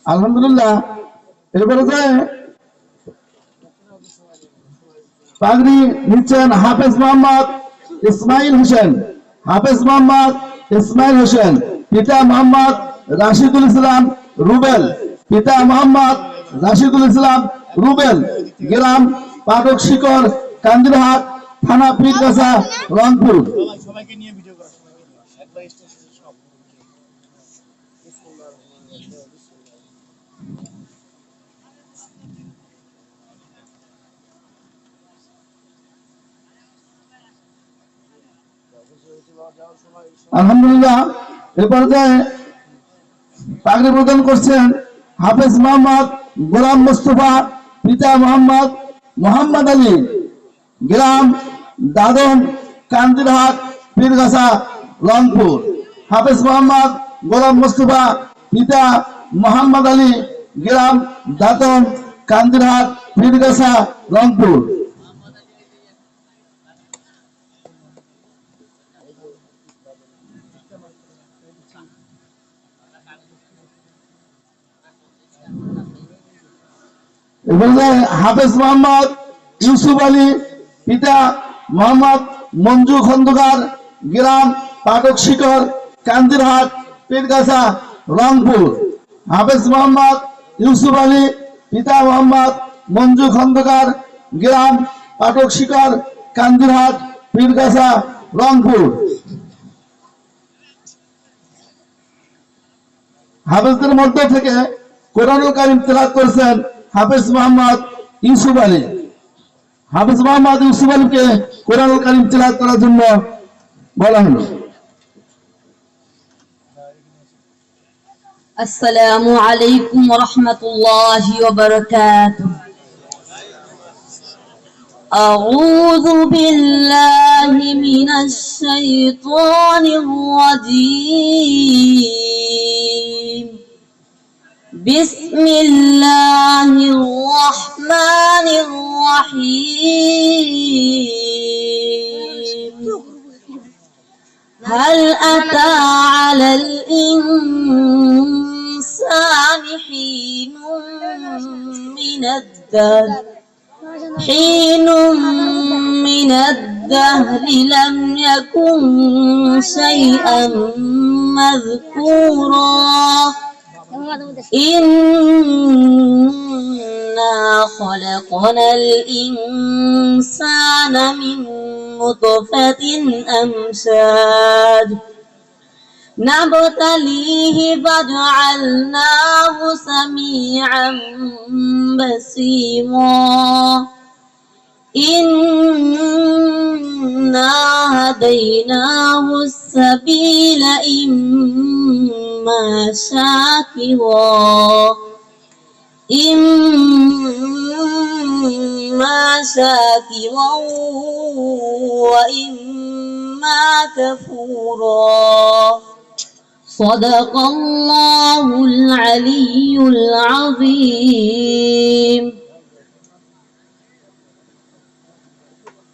আলহামদুলিল্লাহ। এরপরে যে পাগড়ি নিচ্ছেন হাফেজ মোহাম্মদ ইসমাইল হোসেন। হাফেজ মোহাম্মদ ইসমাইল হোসেন, পিতা মোহাম্মদ রাশিদুল ইসলাম রুবেল। পিতা মোহাম্মদ রাশিদুল ইসলাম রুবেল, গ্রাম পাটক শিকর, কান্দিরহাট, থানা পীরগাছা, রংপুর। আলহামদুলিল্লাহ। এরপর যে পাগড়ি প্রদান করছেন হাফেজ মোহাম্মদ গোলাম মোস্তফা, পিতা মোহাম্মদ মোহাম্মদ আলী, গ্রাম দাদন, কান্দিরহাট, পীরগাছা, রংপুর। হাফেজ মোহাম্মদ গোলাম মোস্তফা, পিতা মোহাম্মদ আলী, গ্রাম দাদন, কান্দিরহাট, পীরগাছা, রংপুর। হাফেজ মোহাম্মদ ইউসুফ আলী, পিতা মোহাম্মদ মঞ্জু খন্দকার, গ্রাম পাটক শিকর, কান্দিরহাট, পীরগাছা, রংপুর। হাফেজ মোহাম্মদ ইউসুফ আলী, পিতা মোহাম্মদ মঞ্জু খন্দকার, গ্রাম পাটক শিকর, কান্দিরহাট, পীরগাছা, রংপুর। হাফেজদের মধ্য থেকে কোরআনুল কারীম তেলাওয়াত করেছেন হাফেজ মোহাম্মদ ইউসুফ আলী। হাফেজ মোহাম্মদ ইউসুফ আলীকে কোরআনুল কারীম তেলাওয়াত করার জন্য বলা হলো। আসসালামু আলাইকুম ওয়া রাহমাতুল্লাহি ওয়া বারাকাতুহু। আউযু বিল্লাহি মিনাশ শাইতানির রাজীম। বিসমিল্লাহির রহমানির রহিম। হাল আতা আলাল ইনসানি হিনুম মিনাদ-দাহরি লাম ইয়াকুন শাইআন মাযকুরা। إنا خلقنا الإنسان من نطفة أمشاج نبتليه فجعلناه سميعا بصيرا إنا هديناه السبيل إما شاكرا وإما كفورا صدق الله العلي العظيم.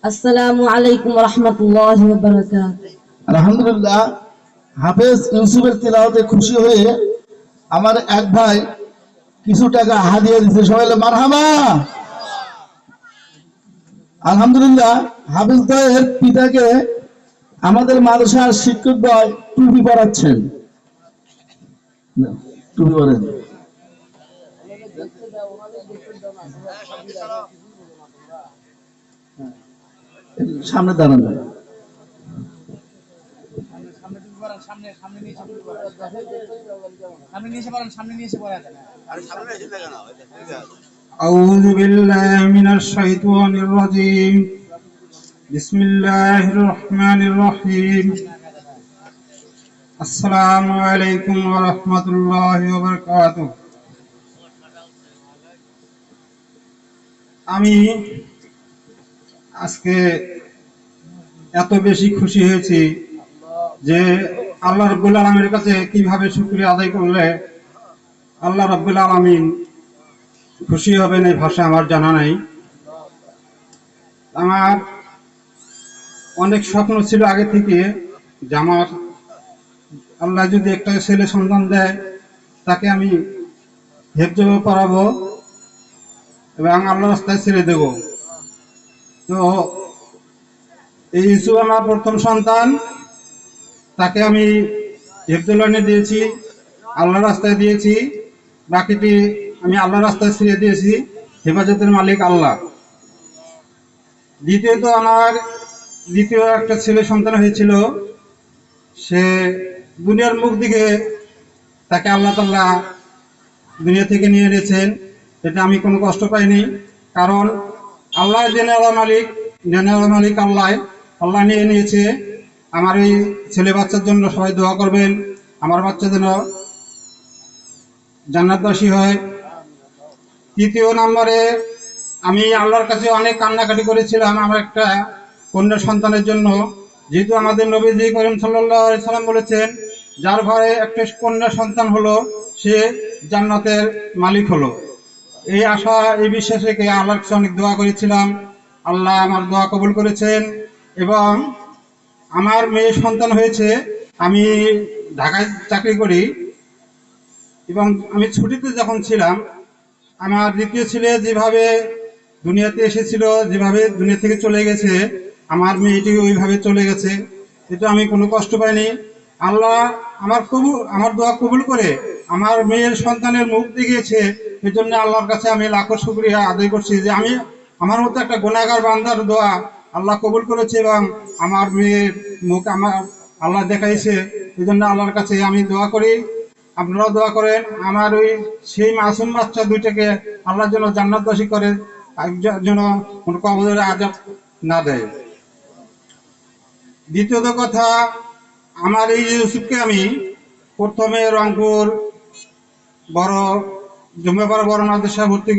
আসসালামু আলাইকুম ওয়া রাহমাতুল্লাহি ওয়া বারাকাতুহু। আলহামদুলিল্লাহ। হাফেজ ইউসুফের তিলাওয়াতে খুশি হয়ে আমার এক ভাই কিছু টাকা হাদিয়া দিয়েছে, সবাই মারহাবা। আলহামদুলিল্লাহ। হাফেজ ভাইয়ের পিতাকে আমাদের মাদ্রাসার শিক্ষক ভাই টুপি পরাচ্ছেন। টুপি পরেন। সামনে দাঁড়ান। أعوذ بالله من الشيطان الرجيم. بسم الله الرحمن الرحيم. السلام عليكم ورحمة الله وبركاته. আমি আজকে এত বেশি খুশি হয়েছি যে আল্লাহ রাব্বুল আলামিনের কাছে কিভাবে শুকরিয়া আদায় করলে আল্লাহ রাব্বুল আলামিন খুশি হবেন এই ভাষা আমার জানা নাই। আমার অনেক স্বপ্ন ছিল আগে থেকে যে আমার আল্লাহ যদি একটা ছেলে সন্তান দেয় তাকে আমি হেফজ পড়াবো এবং আল্লাহ রাস্তায় ছেড়ে দেব। তো এই ইউসুফ আমার প্রথম সন্তান, তাকে আমি হেফজুল লাইনে দিয়েছি, আল্লাহ রাস্তায় দিয়েছি, বাকিটি আমি আল্লাহ রাস্তায় ছেড়ে দিয়েছি। হেফাজতের মালিক আল্লাহ। দ্বিতীয়ত আমার দ্বিতীয় একটা ছেলে সন্তান হয়েছিল, সে দুনিয়ার মুখ দিকে তাকে আল্লাহ তাআলা দুনিয়া থেকে নিয়ে এনেছেন। এটা আমি কোনো কষ্ট পাইনি, কারণ আল্লাহ জেনারেল মালিক আল্লাহ। আল্লাহ নিয়ে নিয়েছে। আমার এই ছেলে বাচ্চার জন্য সবাই দোয়া করবেন, আমার বাচ্চা যেন জান্নাতবাসী হয়। তৃতীয় নম্বরে আমি আল্লাহর কাছে অনেক কান্নাকাটি করেছিলাম আমার একটা কন্যা সন্তানের জন্য, যেহেতু আমাদের নবীজি করিম সাল্লাল্লাহু আলাইহি সাল্লাম বলেছেন, যার ঘরে একটা কন্যা সন্তান হলো সে জান্নাতের মালিক হলো। এই আশা এই বিশ্বাস রেখে আল্লাহর কাছে অনেক দোয়া করেছিলাম। আল্লাহ আমার দোয়া কবুল করেছেন এবং আমার মেয়ে সন্তান হয়েছে। আমি ঢাকায় চাকরি করি এবং আমি ছুটিতে যখন ছিলাম, আমার দ্বিতীয় ছেলে যেভাবে দুনিয়াতে এসেছিল, যেভাবে দুনিয়া থেকে চলে গেছে, আমার মেয়েটি ওইভাবে চলে গেছে। এটা আমি কোনো কষ্ট পাইনি। আল্লাহ আমার দোয়া কবুল করে আমার মেয়ের সন্তানের মুখ দেখিয়েছে। এই জন্য আল্লাহর কাছে আমি লাখো শুকরিয়া আদায় করছি যে আমি আমার মতো একটা গুনাহগার বান্দার দোয়া আল্লাহ কবুল করেছে এবং আমার মেয়ের মুখ আমার আল্লাহ দেখাইছে। এই জন্য আল্লাহর কাছে আমি দোয়া করি, আপনারাও দোয়া করেন আমার ওই সেই মাসুম বাচ্চা দুইটাকে আল্লাহ যেন জান্নাতবাসী করে, যেন কোনো কবরের আযাব না দেয়। দ্বিতীয়ত কথা, আমার এই ইউসুফকে আমি প্রথমে রংপুর বড় মাদ্রাসায় ভর্তি